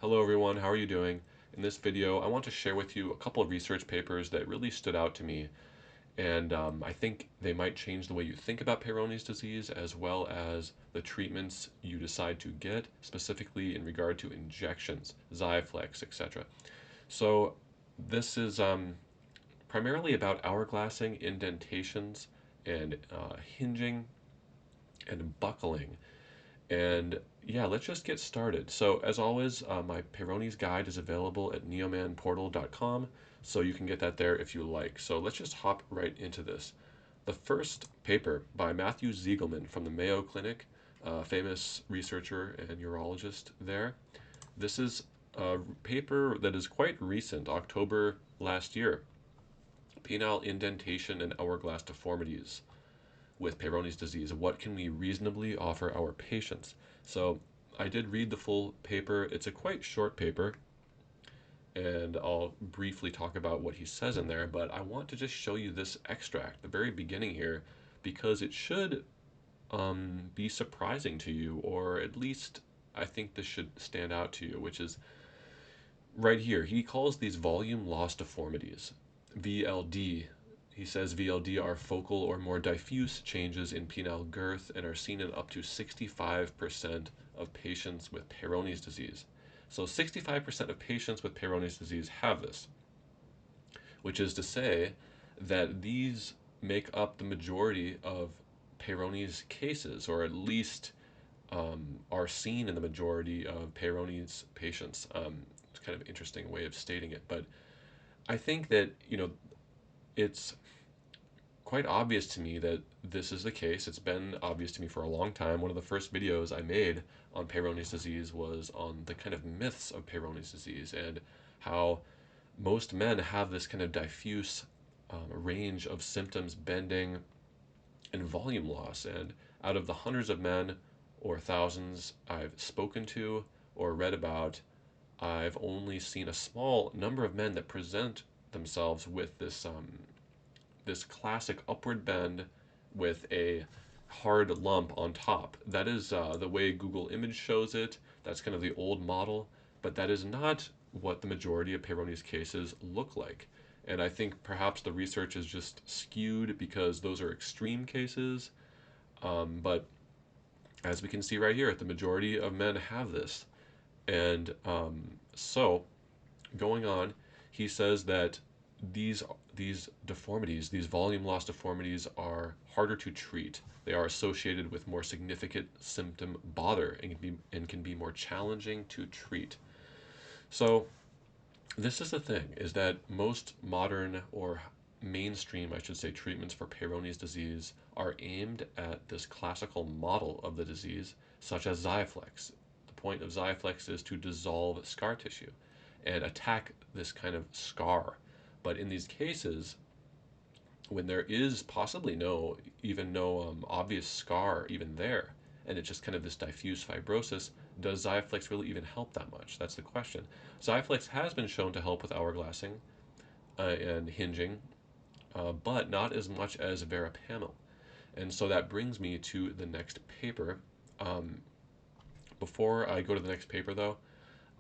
Hello everyone, how are you doing? In this video, I want to share with you a couple of research papers that really stood out to me, and I think they might change the way you think about Peyronie's disease as well as the treatments you decide to get, specifically in regard to injections, Xiaflex, etc. So this is primarily about hourglassing, indentations, and hinging and buckling. And yeah, let's just get started. So as always, my Peyronie's guide is available at neomanportal.com, so you can get that there if you like. So let's just hop right into this. The first paper by Matthew Ziegelman from the Mayo Clinic, a famous researcher and urologist there. This is a paper that is quite recent, October last year. Penile indentation and hourglass deformities with Peyronie's disease. What can we reasonably offer our patients? So I did read the full paper. It's a quite short paper, and I'll briefly talk about what he says in there, but I want to just show you this extract, the very beginning here, because it should be surprising to you, or at least I think this should stand out to you, which is right here. He calls these volume loss deformities, VLD. He says VLD are focal or more diffuse changes in penile girth and are seen in up to 65% of patients with Peyronie's disease. So 65% of patients with Peyronie's disease have this, which is to say that these make up the majority of Peyronie's cases, or at least are seen in the majority of Peyronie's patients. It's kind of an interesting way of stating it, but I think that it's quite obvious to me that this is the case. It's been obvious to me for a long time. One of the first videos I made on Peyronie's disease was on the kind of myths of Peyronie's disease and how most men have this kind of diffuse range of symptoms, bending, and volume loss. And out of the hundreds of men or thousands I've spoken to or read about, I've only seen a small number of men that present themselves with this classic upward bend with a hard lump on top. That is the way Google Image shows it. That's kind of the old model, but that is not what the majority of Peyronie's cases look like. And I think perhaps the research is just skewed because those are extreme cases. But as we can see right here, the majority of men have this. And so going on, he says that these these deformities, these volume loss deformities, are harder to treat. They are associated with more significant symptom bother and can be more challenging to treat. So this is the thing, is that most modern or mainstream, I should say, treatments for Peyronie's disease are aimed at this classical model of the disease, such as Xiaflex. The point of Xiaflex is to dissolve scar tissue and attack this kind of scar. But in these cases, when there is possibly no obvious scar even there, and it's just kind of this diffuse fibrosis, does Xiaflex really even help that much? That's the question. Xiaflex has been shown to help with hourglassing and hinging, but not as much as verapamil. And so that brings me to the next paper. Um, Before I go to the next paper, though,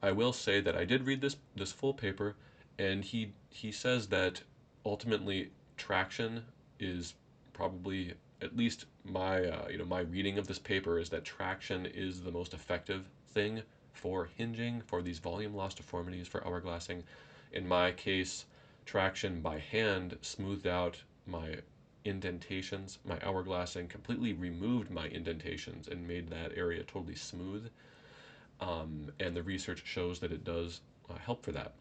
I will say that I did read this full paper, and he says that ultimately traction is probably, at least my my reading of this paper is that traction is the most effective thing for hinging, for these volume loss deformities, for hourglassing. In my case, traction by hand smoothed out my indentations, my hourglassing completely removed my indentations and made that area totally smooth. And the research shows that it does help for that.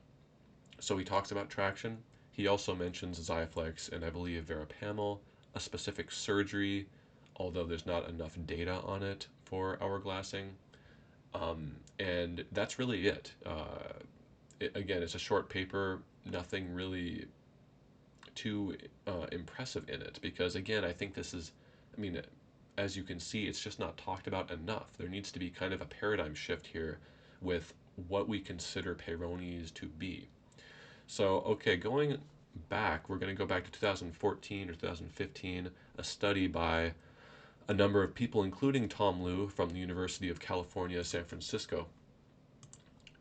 So he talks about traction. He also mentions Xiaflex and I believe verapamil, a specific surgery, although there's not enough data on it for hourglassing. And that's really it. Again, it's a short paper, nothing really too impressive in it because, again, I think this is, I mean, as you can see, it's just not talked about enough. There needs to be kind of a paradigm shift here with what we consider Peyronie's to be. So, okay, going back, we're going to go back to 2014 or 2015, a study by a number of people, including Tom Liu from the University of California, San Francisco.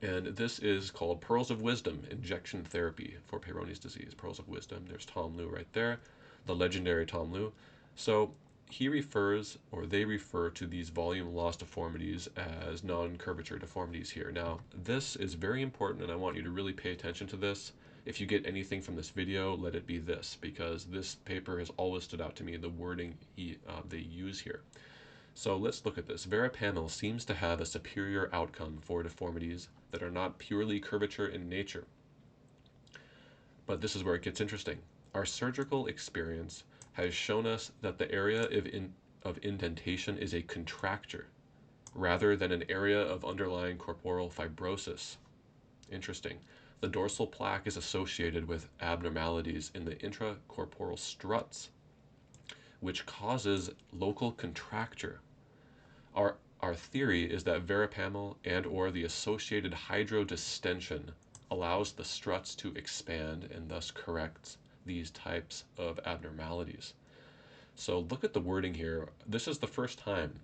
And this is called Pearls of Wisdom Injection Therapy for Peyronie's Disease. Pearls of Wisdom. There's Tom Lu right there, the legendary Tom Lu. So he refers, or they refer to these volume loss deformities as non curvature deformities here. Now, this is very important, and I want you to really pay attention to this. If you get anything from this video, let it be this, because this paper has always stood out to me, the wording they use here. So let's look at this. Verapamil seems to have a superior outcome for deformities that are not purely curvature in nature. But this is where it gets interesting. Our surgical experience has shown us that the area of indentation is a contracture rather than an area of underlying corporal fibrosis. Interesting. The dorsal plaque is associated with abnormalities in the intracorporeal struts, which causes local contracture. Our theory is that verapamil and or the associated hydrodistension allows the struts to expand and thus corrects these types of abnormalities. So look at the wording here. This is the first time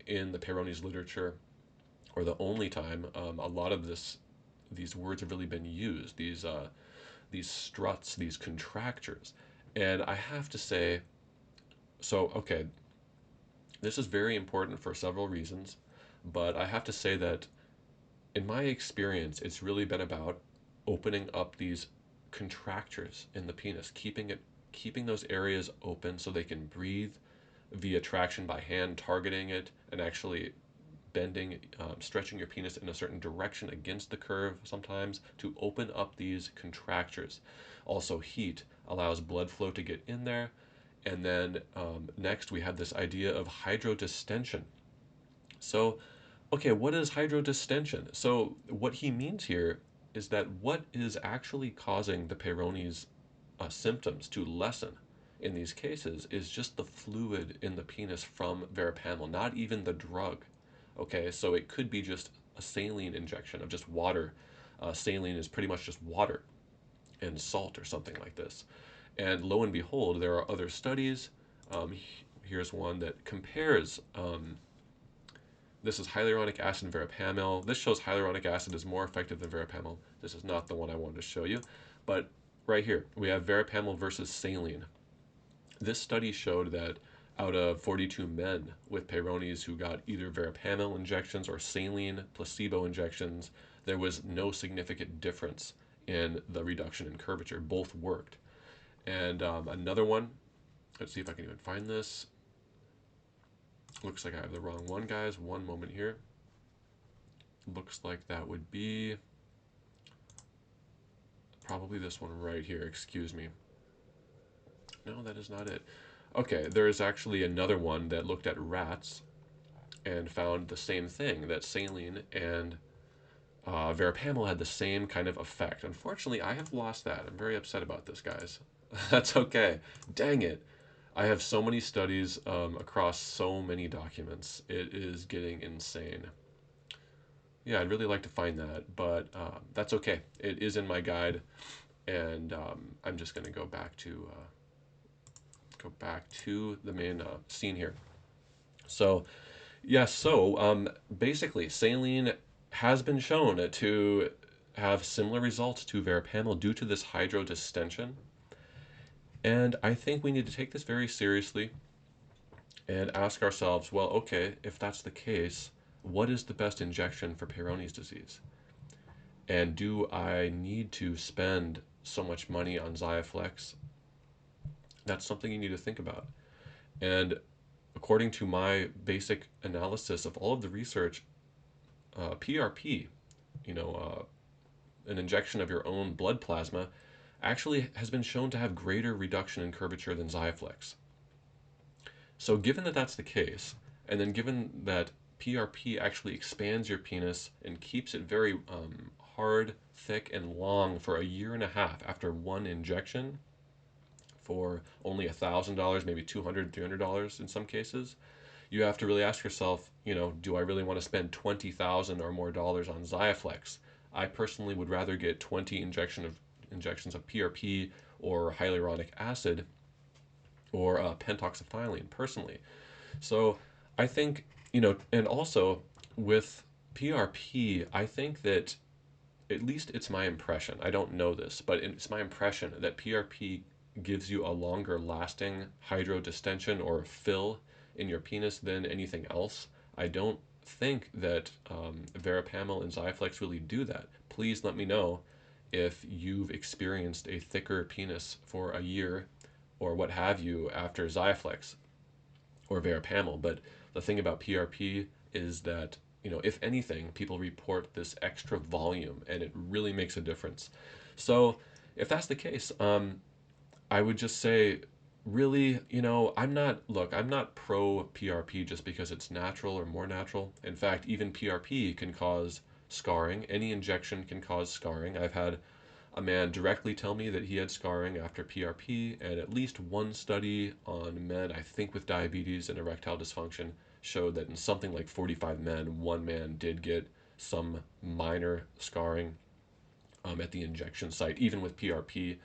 in the Peyronie's literature, or the only time, a lot of these words have really been used. These struts, these contractures, and I have to say, so okay, this is very important for several reasons, but I have to say that in my experience, it's really been about opening up these contractures in the penis, keeping those areas open so they can breathe via traction by hand, targeting it, and actually bending, stretching your penis in a certain direction against the curve sometimes to open up these contractures. Also, heat allows blood flow to get in there. And then next we have this idea of hydrodistension. So, okay, what is hydrodistension? So, what he means here is that what is actually causing the Peyronie's symptoms to lessen in these cases is just the fluid in the penis from verapamil, not even the drug. Okay, so it could be just a saline injection of just water. Saline is pretty much just water and salt or something like this. And lo and behold, there are other studies. Here's one that compares. This is hyaluronic acid and verapamil. This shows hyaluronic acid is more effective than verapamil. This is not the one I wanted to show you. But right here, we have verapamil versus saline. This study showed that out of 42 men with Peyronie's who got either verapamil injections or saline placebo injections, there was no significant difference in the reduction in curvature. Both worked. And another one, let's see if I can even find this. Looks like I have the wrong one, guys. One moment here. Looks like that would be probably this one right here. Excuse me. No, that is not it. Okay, there is actually another one that looked at rats and found the same thing, that saline and verapamil had the same kind of effect. Unfortunately, I have lost that. I'm very upset about this, guys. That's okay. Dang it. I have so many studies across so many documents. It is getting insane. Yeah, I'd really like to find that, but that's okay. It is in my guide, and I'm just going to go back to the main scene here. So, yes, so basically, saline has been shown to have similar results to verapamil due to this hydrodistension. And I think we need to take this very seriously and ask ourselves, well, okay, if that's the case, what is the best injection for Peyronie's disease? And do I need to spend so much money on Xiaflex? That's something you need to think about. And according to my basic analysis of all of the research, PRP, you know, an injection of your own blood plasma, actually has been shown to have greater reduction in curvature than Xiaflex. So given that that's the case, and then given that PRP actually expands your penis and keeps it very hard, thick, and long for a year and a half after one injection for only $1,000, maybe $200, $300 in some cases, you have to really ask yourself, do I really want to spend $20,000 or more dollars on Xiaflex? I personally would rather get 20 injections of PRP or hyaluronic acid or pentoxifylline personally. So I think, and also with PRP, I think that at least it's my impression. I don't know this, but it's my impression that PRP gives you a longer lasting hydrodistension or fill in your penis than anything else. I don't think that Verapamil and Xiaflex really do that. Please let me know if you've experienced a thicker penis for a year or what have you after Xiaflex or Verapamil. But the thing about PRP is that, if anything, people report this extra volume and it really makes a difference. So if that's the case, I would just say, really, I'm not pro PRP just because it's natural or more natural. In fact, even PRP can cause scarring. Any injection can cause scarring. I've had a man directly tell me that he had scarring after PRP, and at least one study on men, I think with diabetes and erectile dysfunction, showed that in something like 45 men, one man did get some minor scarring at the injection site, even with PRP.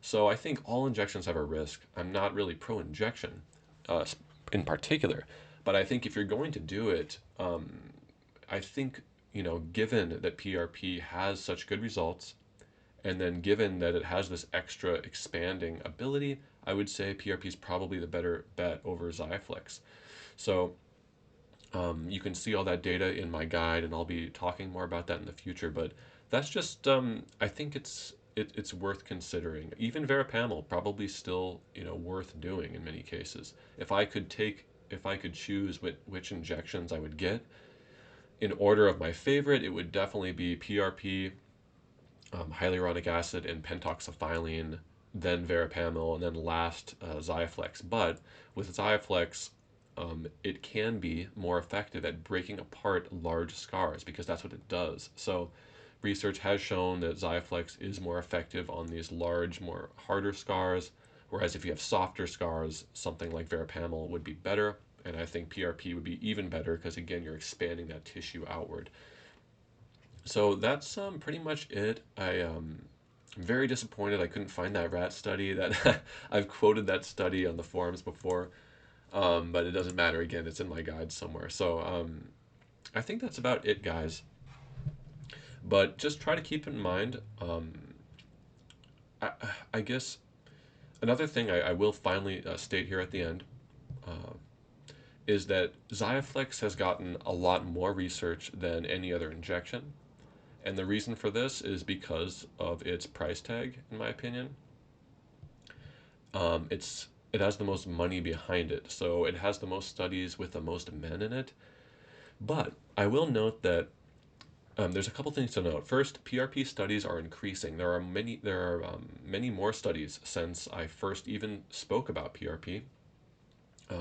So I think all injections have a risk. I'm not really pro injection uh, in particular, but I think if you're going to do it, I think, given that PRP has such good results, and then given that it has this extra expanding ability, I would say PRP is probably the better bet over Xiaflex. So you can see all that data in my guide, and I'll be talking more about that in the future. But that's just, I think it's worth considering. Even Verapamil probably still, worth doing in many cases. If I could choose which injections I would get in order of my favorite, it would definitely be PRP, hyaluronic acid, and pentoxifylline, then Verapamil, and then last Xiaflex. But with Xiaflex, it can be more effective at breaking apart large scars because that's what it does. So, research has shown that Xiaflex is more effective on these large, more harder scars, whereas if you have softer scars, something like Verapamil would be better. And I think PRP would be even better because, again, you're expanding that tissue outward. So that's pretty much it. I'm very disappointed I couldn't find that rat study. That I've quoted that study on the forums before, but it doesn't matter. Again, it's in my guide somewhere. So I think that's about it, guys. But just try to keep in mind. I, I guess another thing I will finally state here at the end uh, is that Xiaflex has gotten a lot more research than any other injection. And the reason for this is because of its price tag, in my opinion. It has the most money behind it, so it has the most studies with the most men in it. But I will note that there's a couple things to note. First, PRP studies are increasing. There are many more studies since I first even spoke about PRP.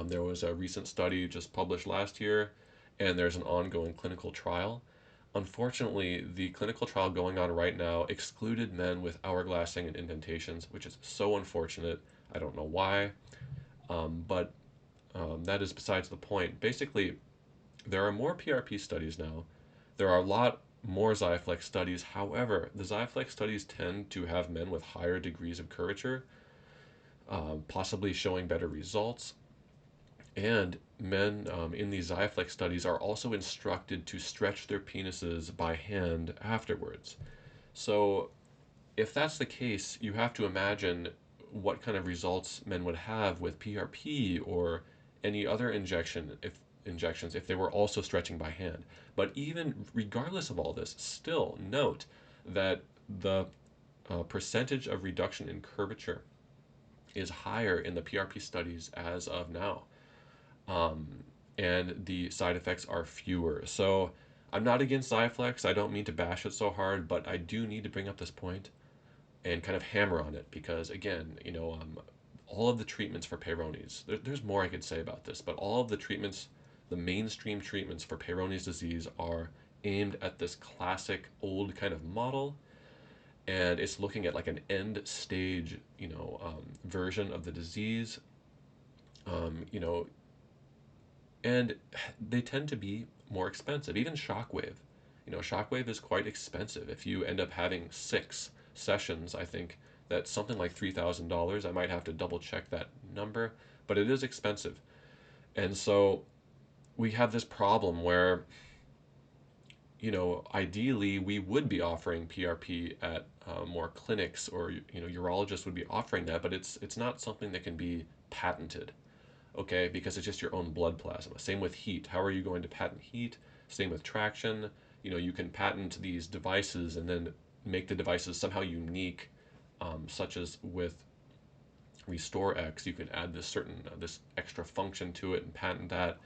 There was a recent study just published last year, and there's an ongoing clinical trial. Unfortunately, the clinical trial going on right now excluded men with hourglassing and indentations, which is so unfortunate. I don't know why, but that is besides the point. Basically, there are more PRP studies now. There are a lot more Xiaflex studies. However, the Xiaflex studies tend to have men with higher degrees of curvature, possibly showing better results. And men in these Xiaflex studies are also instructed to stretch their penises by hand afterwards. So, if that's the case, you have to imagine what kind of results men would have with PRP or any other injections if they were also stretching by hand. But even regardless of all this, still note that the percentage of reduction in curvature is higher in the PRP studies as of now, um, and the side effects are fewer. So I'm not against Xiaflex. I don't mean to bash it so hard, but I do need to bring up this point and kind of hammer on it because, again, all of the treatments for Peyronie's, there's more I could say about this, but all of the treatments, the mainstream treatments for Peyronie's disease are aimed at this classic old kind of model, and it's looking at like an end stage, version of the disease. Um, you know, and they tend to be more expensive. Even Shockwave, Shockwave is quite expensive. If you end up having 6 sessions, I think that's something like $3,000. I might have to double check that number, but it is expensive. And so we have this problem where ideally we would be offering PRP at more clinics, or urologists would be offering that, but it's not something that can be patented, okay? Because it's just your own blood plasma. Same with heat. How are you going to patent heat? Same with traction. You can patent these devices and then make the devices somehow unique, such as with Restore X, you can add this extra function to it and patent that.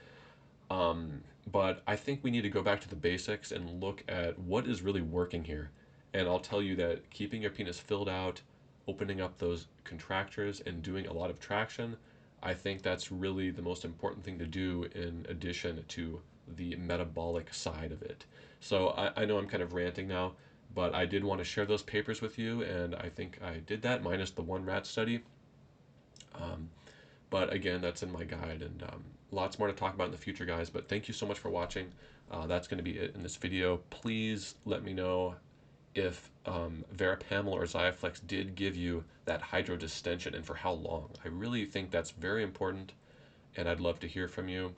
But I think we need to go back to the basics and look at what is really working here. And I'll tell you that keeping your penis filled out, opening up those contractures, and doing a lot of traction, I think that's really the most important thing to do in addition to the metabolic side of it. So I know I'm kind of ranting now, but I did want to share those papers with you, and I think I did that, minus the one rat study. Um, but again, that's in my guide, and lots more to talk about in the future, guys. But thank you so much for watching. That's going to be it in this video. Please let me know if Verapamil or Xiaflex did give you that hydrodistension and for how long. I really think that's very important, and I'd love to hear from you.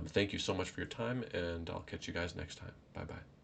Thank you so much for your time, and I'll catch you guys next time. Bye bye.